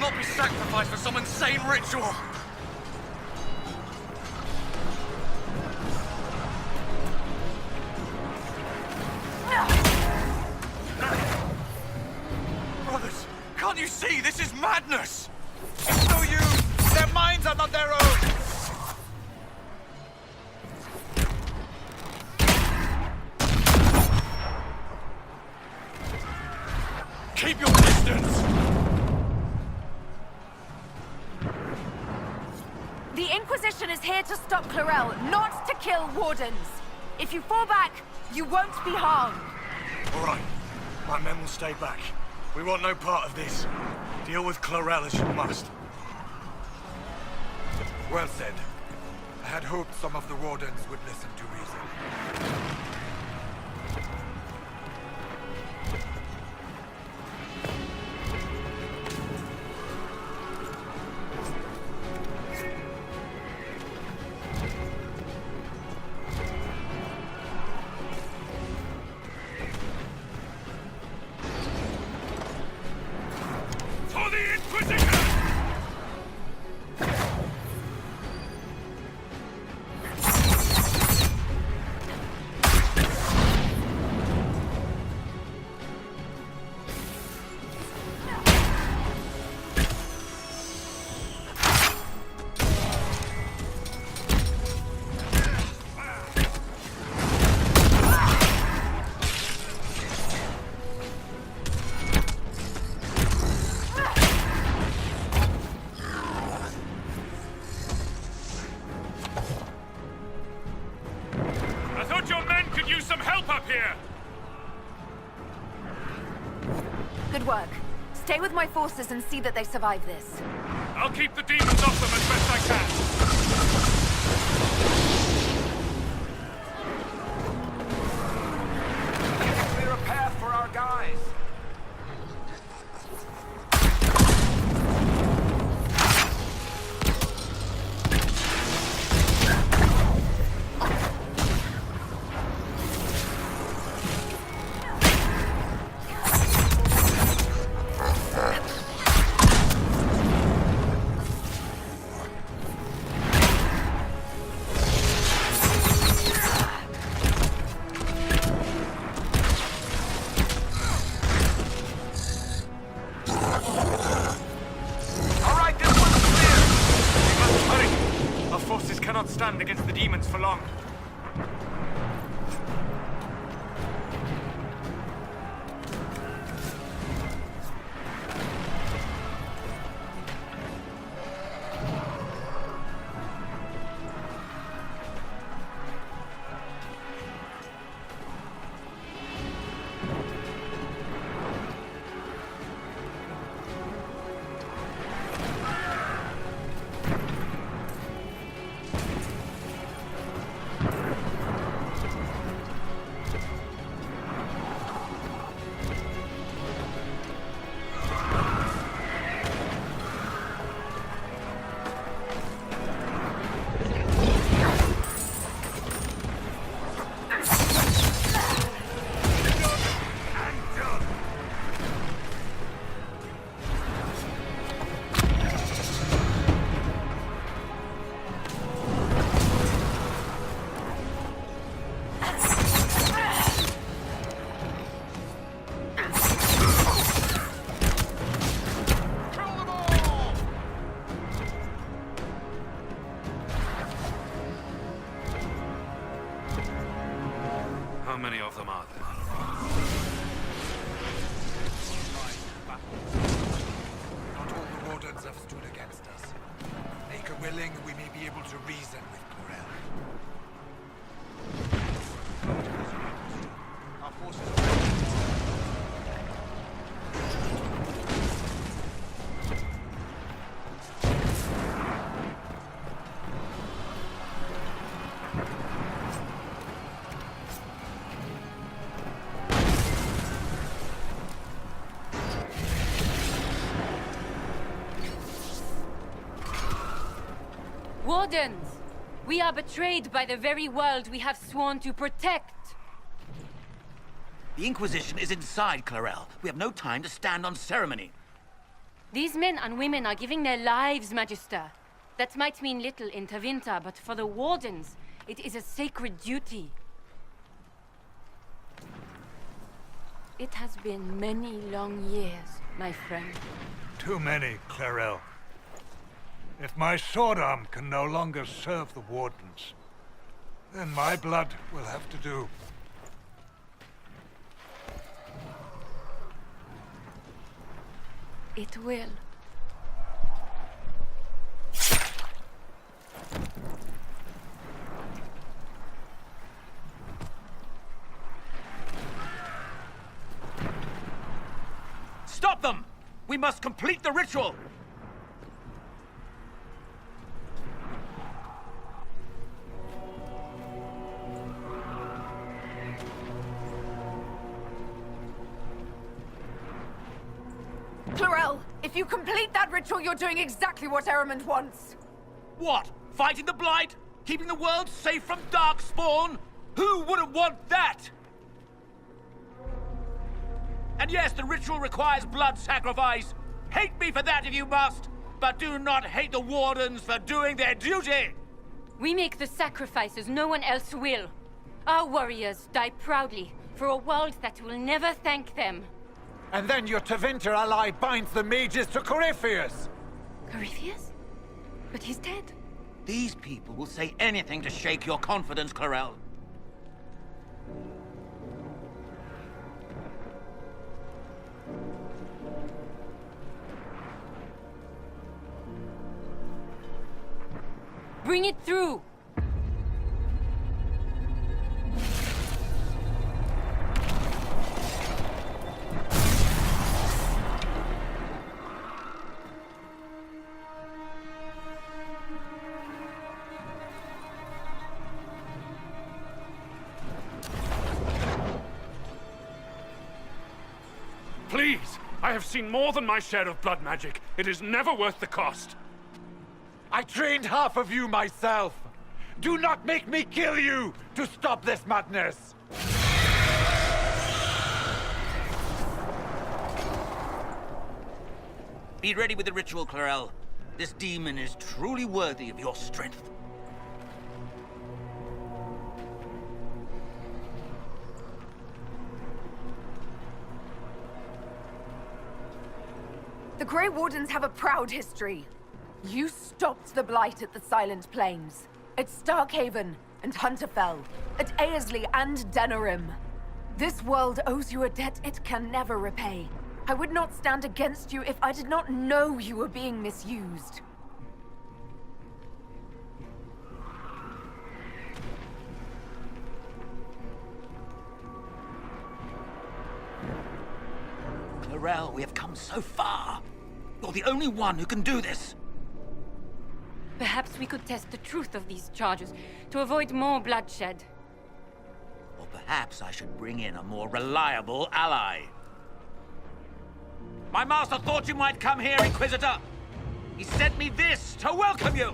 not be sacrificed for some insane ritual. Brothers, can't you see? This is madness! It's no use! Their minds are not their own! Keep your distance! The Inquisition is here to stop Clarel, not to kill Wardens. If you fall back, you won't be harmed. All right. My men will stay back. We want no part of this. Deal with Clarel as you must. Well said. I had hoped some of the Wardens would listen to reason. For the Inquisition! Good work. Stay with my forces and see that they survive this. I'll keep the demons off them as best I can. Clear a path for our guys. Cannot stand against the demons for long. How many of them are there? Not all the Wardens have stood against us. Make a willing, we may be able to reason with Clarel. Our forces are Wardens! We are betrayed by the very world we have sworn to protect! The Inquisition is inside Clarel. We have no time to stand on ceremony. These men and women are giving their lives, Magister. That might mean little in Tevinter, but for the Wardens, it is a sacred duty. It has been many long years, my friend. Too many, Clarel. If my sword arm can no longer serve the Wardens, then my blood will have to do. It will. Stop them! We must complete the ritual! Clarel, if you complete that ritual, you're doing exactly what Ehrman wants. What? Fighting the Blight? Keeping the world safe from Darkspawn? Who wouldn't want that? And yes, the ritual requires blood sacrifice. Hate me for that if you must, but do not hate the Wardens for doing their duty! We make the sacrifices no one else will. Our warriors die proudly for a world that will never thank them. And then your Tevinter ally binds the mages to Corypheus! Corypheus? But he's dead. These people will say anything to shake your confidence, Clarel. Bring it through! Please! I have seen more than my share of blood magic. It is never worth the cost. I trained half of you myself! Do not make me kill you to stop this madness! Be ready with the ritual, Clarel. This demon is truly worthy of your strength. The Grey Wardens have a proud history. You stopped the Blight at the Silent Plains, at Starkhaven and Hunterfell, at Aesley and Denerim. This world owes you a debt it can never repay. I would not stand against you if I did not know you were being misused. Clarel, we have come so far. You're the only one who can do this. Perhaps we could test the truth of these charges to avoid more bloodshed. Or perhaps I should bring in a more reliable ally. My master thought you might come here, Inquisitor. He sent me this to welcome you.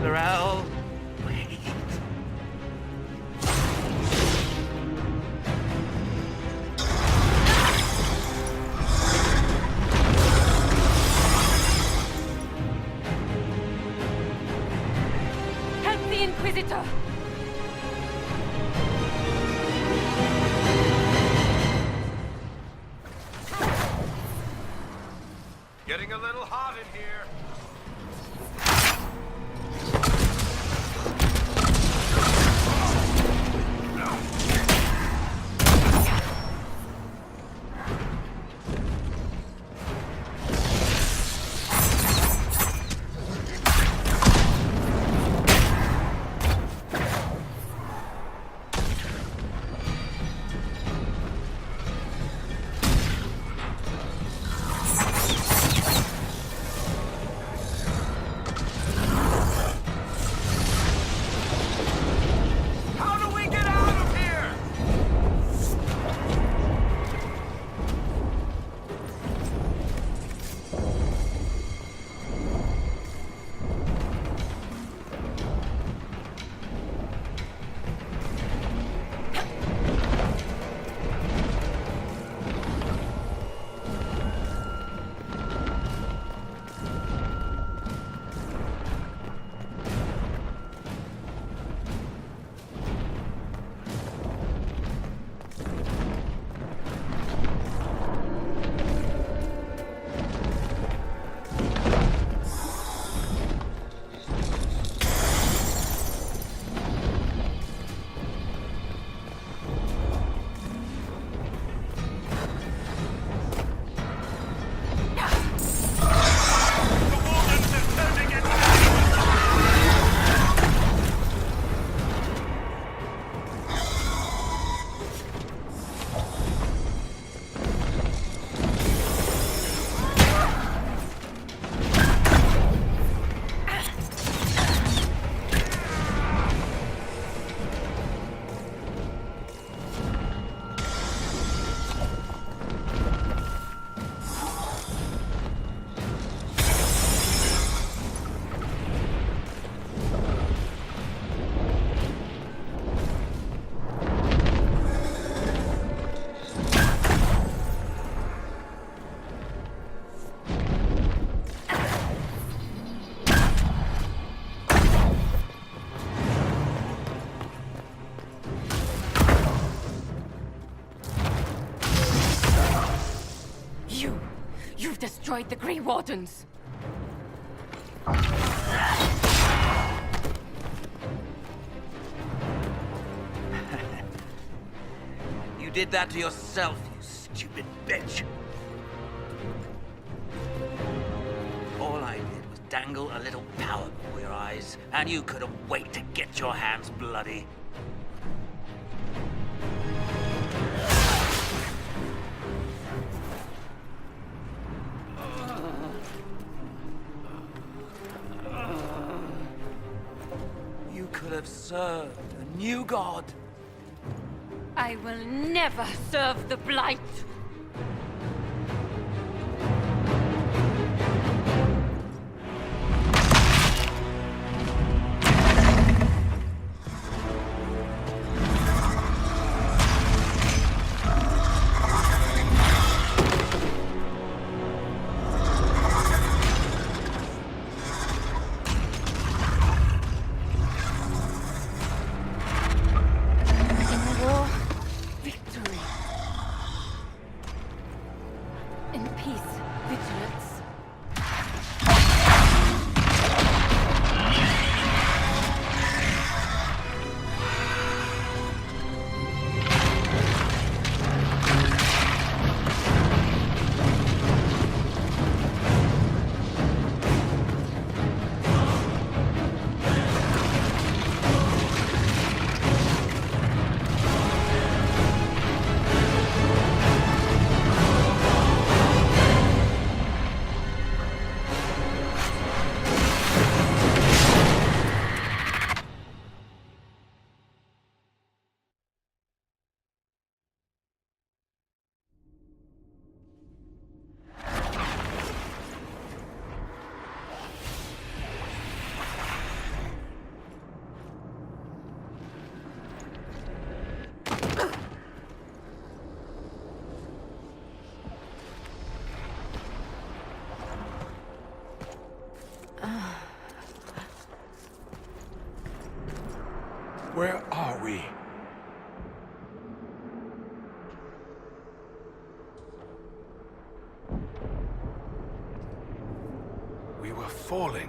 Clarel, wait. Help the Inquisitor! Getting a little hot in here. You've destroyed the Grey Wardens. You did that to yourself, you stupid bitch. All I did was dangle a little power before your eyes, and you couldn't wait to get your hands bloody. You could have served a new god. I will never serve the Blight. Where are we? We were falling.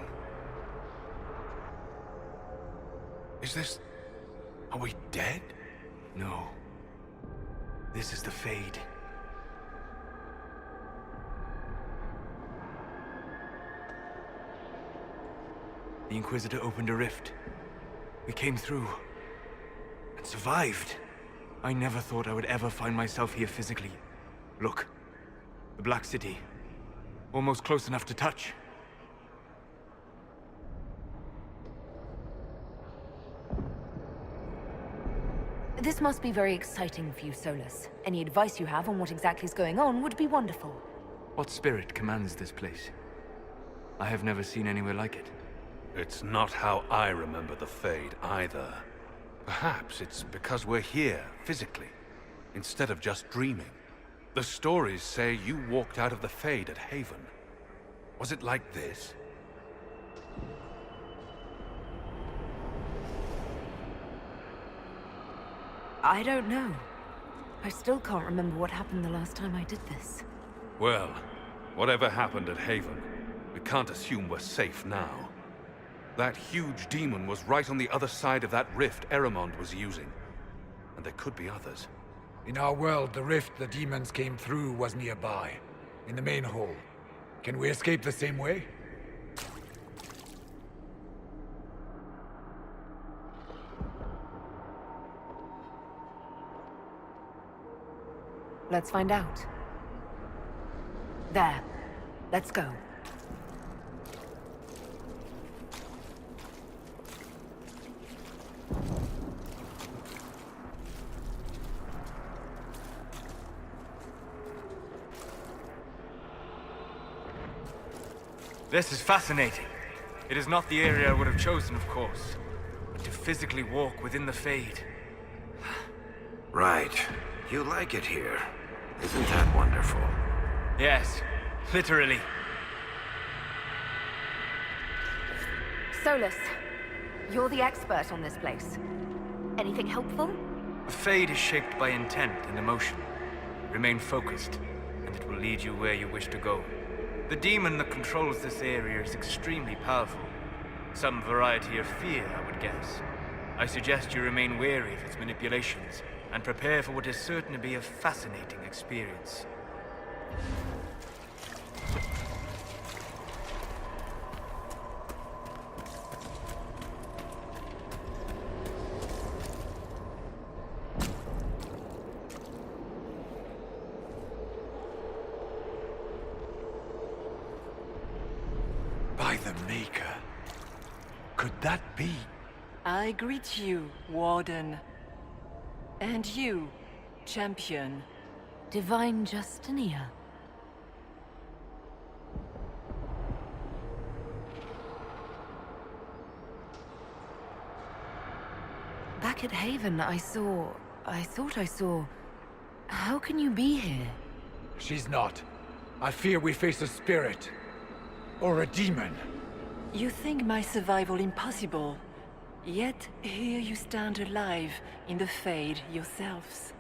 Is this... Are we dead? No. This is the Fade. The Inquisitor opened a rift. We came through. And survived. I never thought I would ever find myself here physically. Look. The Black City. Almost close enough to touch. This must be very exciting for you, Solus. Any advice you have on what exactly is going on would be wonderful. What spirit commands this place? I have never seen anywhere like it. It's not how I remember the Fade, either. Perhaps it's because we're here, physically, instead of just dreaming. The stories say you walked out of the Fade at Haven. Was it like this? I don't know. I still can't remember what happened the last time I did this. Well, whatever happened at Haven, we can't assume we're safe now. That huge demon was right on the other side of that rift Eramond was using. And there could be others. In our world, the rift the demons came through was nearby, in the main hall. Can we escape the same way? Let's find out. There. Let's go. This is fascinating. It is not the area I would have chosen, of course. But to physically walk within the Fade. Right. You like it here. Isn't that wonderful? Yes, literally. Solus, you're the expert on this place. Anything helpful? The Fade is shaped by intent and emotion. Remain focused, and it will lead you where you wish to go. The demon that controls this area is extremely powerful. Some variety of fear, I would guess. I suggest you remain wary of its manipulations, and prepare for what is certain to be a fascinating experience. By the Maker. Could that be? I greet you, Warden. And you, Champion. Divine Justinia. Back at Haven, I thought I saw... How can you be here? She's not. I fear we face a spirit. Or a demon. You think my survival impossible. Yet here you stand alive in the Fade yourselves.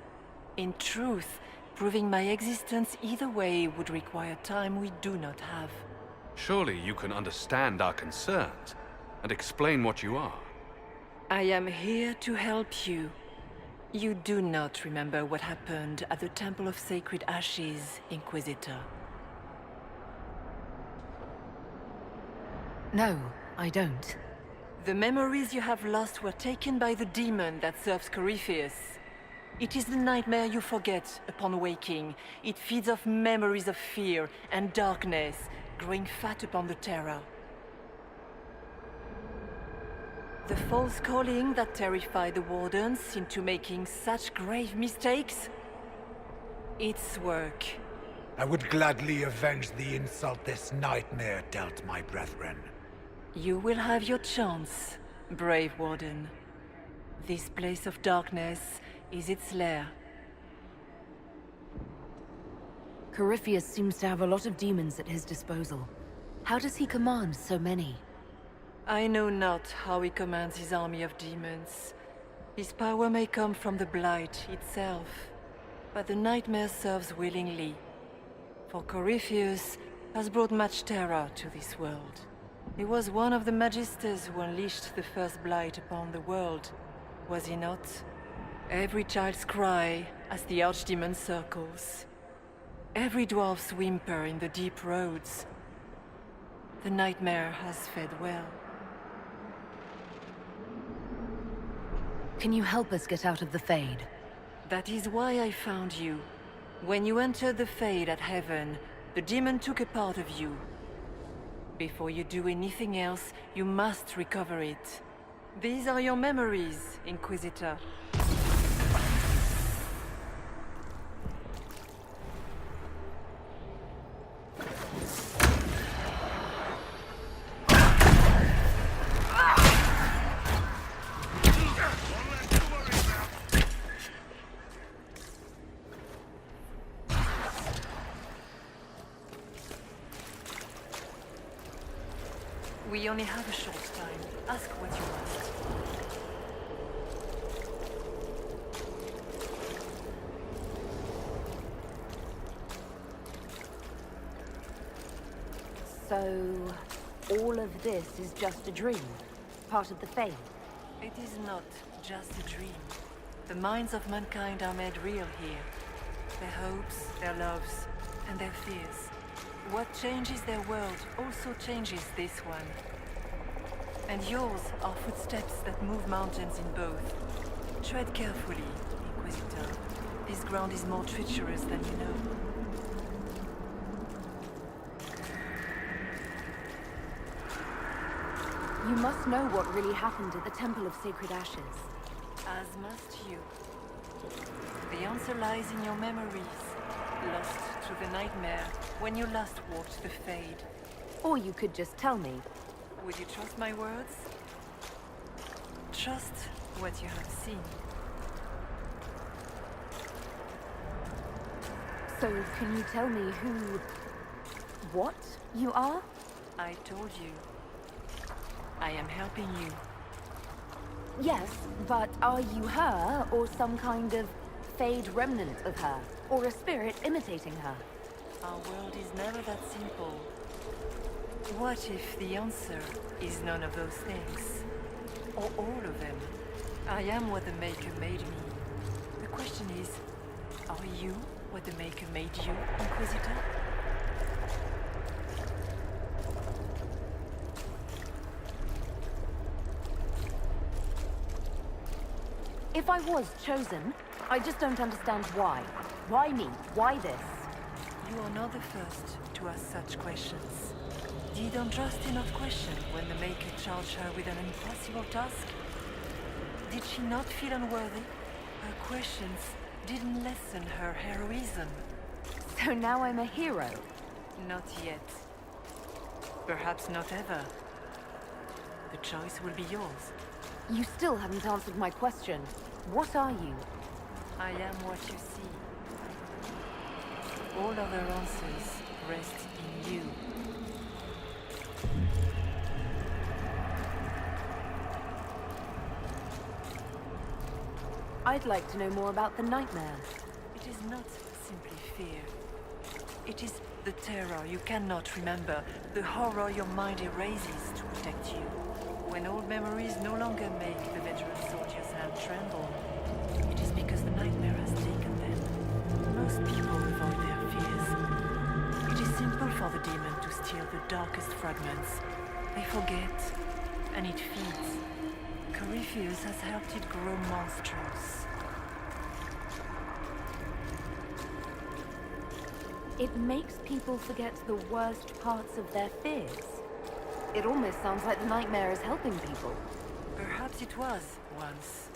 In truth, proving my existence either way would require time we do not have. Surely you can understand our concerns and explain what you are. I am here to help you. You do not remember what happened at the Temple of Sacred Ashes, Inquisitor. No, I don't. The memories you have lost were taken by the demon that serves Corypheus. It is the nightmare you forget upon waking. It feeds off memories of fear and darkness, growing fat upon the terror. The false calling that terrified the Wardens into making such grave mistakes? Its work. I would gladly avenge the insult this nightmare dealt my brethren. You will have your chance, brave Warden. This place of darkness is its lair. Corypheus seems to have a lot of demons at his disposal. How does he command so many? I know not how he commands his army of demons. His power may come from the Blight itself, but the nightmare serves willingly. For Corypheus has brought much terror to this world. He was one of the Magisters who unleashed the first Blight upon the world, was he not? Every child's cry as the Archdemon circles. Every dwarf's whimper in the deep roads. The nightmare has fed well. Can you help us get out of the Fade? That is why I found you. When you entered the Fade at Heaven, the demon took a part of you. Before you do anything else, you must recover it. These are your memories, Inquisitor. We only have a short time. Ask what you must. So, all of this is just a dream? Part of the Fade? It is not just a dream. The minds of mankind are made real here. Their hopes, their loves, and their fears. What changes their world also changes this one. And yours are footsteps that move mountains in both. Tread carefully, Inquisitor. This ground is more treacherous than you know. You must know what really happened at the Temple of Sacred Ashes. As must you. The answer lies in your memories, lost through the nightmare when you last walked the Fade. Or you could just tell me. Would you trust my words? Trust what you have seen. So, can you tell me what you are? I told you. I am helping you. Yes, but are you her, or some kind of Fade remnant of her? Or a spirit imitating her? Our world is never that simple. What if the answer is none of those things? Or all of them? I am what the Maker made me. The question is, are you what the Maker made you, Inquisitor? If I was chosen, I just don't understand why. Why me? Why this? You are not the first to ask such questions. Did Andraste not question when the Maker charged her with an impossible task? Did she not feel unworthy? Her questions didn't lessen her heroism. So now I'm a hero? Not yet. Perhaps not ever. The choice will be yours. You still haven't answered my question. What are you? I am what you see. All other answers rest in you. I'd like to know more about the nightmare. It is not simply fear. It is the terror you cannot remember, the horror your mind erases to protect you. When old memories no longer make the veteran soldier's hand tremble, it is because the nightmare has taken them. Most people avoid their fears. It is simple for the demon to steal the darkest fragments. They forget, and it feeds. Corypheus has helped it grow monstrous. It makes people forget the worst parts of their fears. It almost sounds like the nightmare is helping people. Perhaps it was once.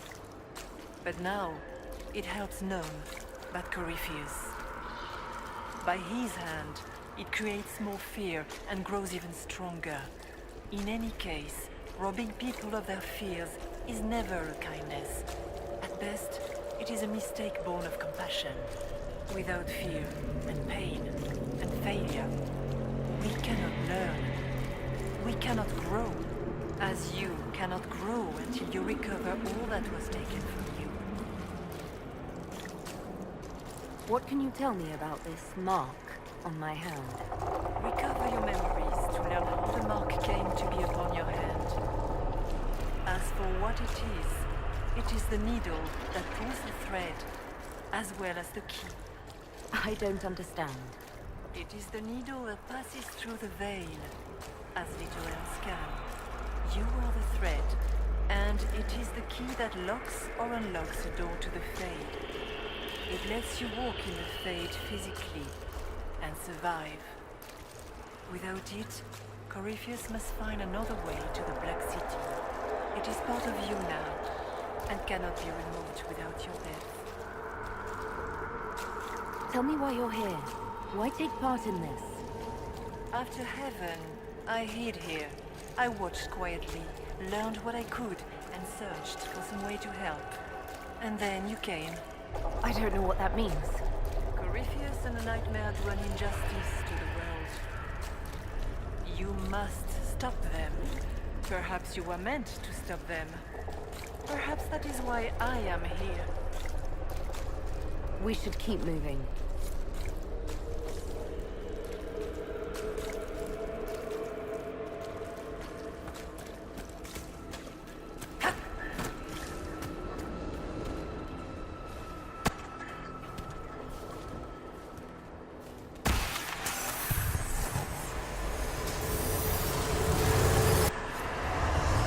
But now, it helps none but Corypheus. By his hand, it creates more fear and grows even stronger. In any case, robbing people of their fears is never a kindness. At best, it is a mistake born of compassion. Without fear and pain and failure, we cannot learn. We cannot grow, as you cannot grow until you recover all that was taken from you. What can you tell me about this mark on my hand? Recover your memories to learn how the mark came to be upon your hand. As for what it is the needle that pulls the thread, as well as the key. I don't understand. It is the needle that passes through the veil, as little else can. You are the thread, and it is the key that locks or unlocks the door to the Fade. It lets you walk in the Fade physically, and survive. Without it, Corypheus must find another way to the Black City. It is part of you now, and cannot be removed without your death. Tell me why you're here. Why take part in this? After heaven, I hid here. I watched quietly, learned what I could, and searched for some way to help. And then you came. I don't know what that means. Corypheus and the Nightmare do an injustice to the world. You must stop them. Perhaps you were meant to stop them. Perhaps that is why I am here. We should keep moving.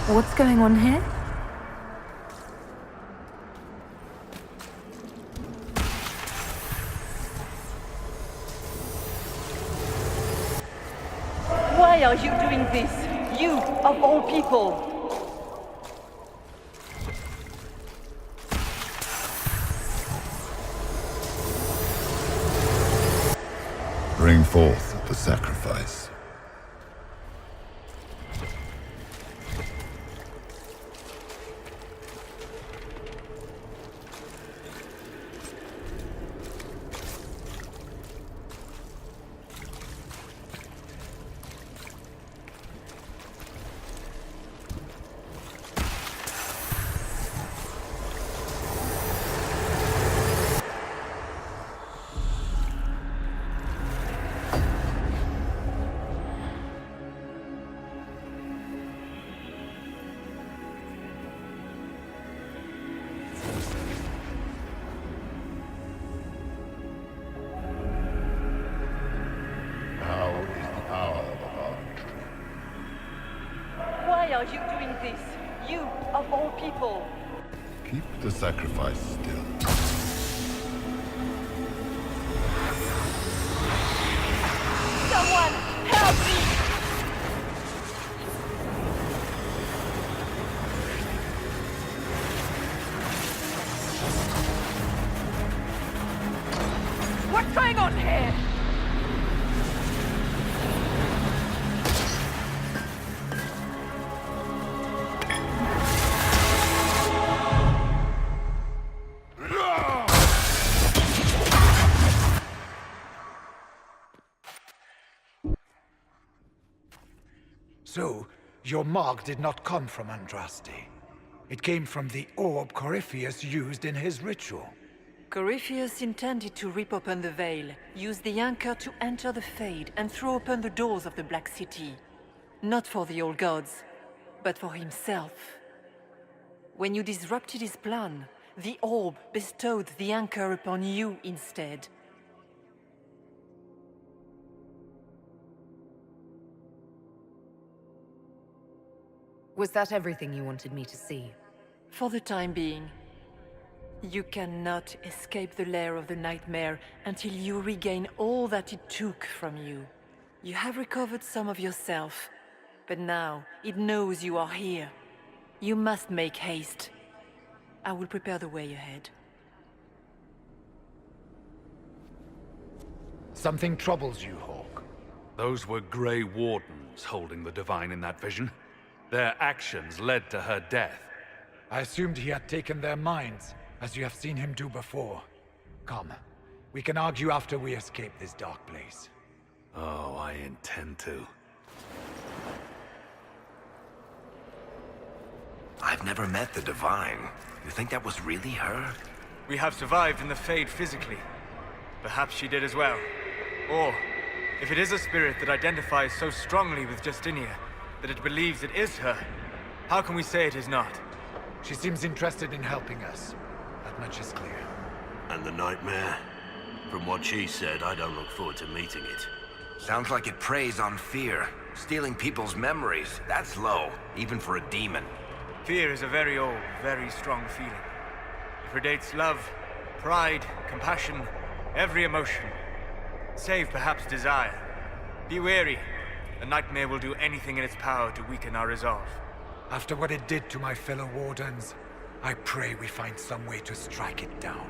What's going on here? Why are you doing this? You, of all people! Bring forth the sacrifice. are you doing this? You, of all people. Keep the sacrifice still. Someone, help me! What's going on here? So, your mark did not come from Andraste. It came from the orb Corypheus used in his ritual. Corypheus intended to rip open the veil, use the anchor to enter the Fade, and throw open the doors of the Black City. Not for the old gods, but for himself. When you disrupted his plan, the orb bestowed the anchor upon you instead. Was that everything you wanted me to see? For the time being. You cannot escape the lair of the nightmare until you regain all that it took from you. You have recovered some of yourself, but now it knows you are here. You must make haste. I will prepare the way ahead. Something troubles you, Hawk. Those were Grey Wardens holding the Divine in that vision. Their actions led to her death. I assumed he had taken their minds, as you have seen him do before. Come, we can argue after we escape this dark place. Oh, I intend to. I've never met the Divine. You think that was really her? We have survived in the Fade physically. Perhaps she did as well. Or, if it is a spirit that identifies so strongly with Justinia, that it believes it is her, how can we say it is not? She seems interested in helping us. That much is clear. And the nightmare? From what she said, I don't look forward to meeting it. Sounds like it preys on fear. Stealing people's memories. That's low, even for a demon. Fear is a very old, very strong feeling. It predates love, pride, compassion, every emotion. Save perhaps desire. Be wary. The nightmare will do anything in its power to weaken our resolve. After what it did to my fellow Wardens, I pray we find some way to strike it down.